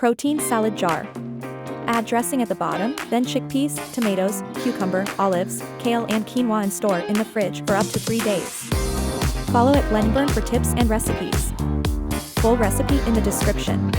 Protein salad jar. Add dressing at the bottom, then chickpeas, tomatoes, cucumber, olives, kale and quinoa and store in the fridge for up to 3 days. Follow at Blendburn for tips and recipes. Full recipe in the description.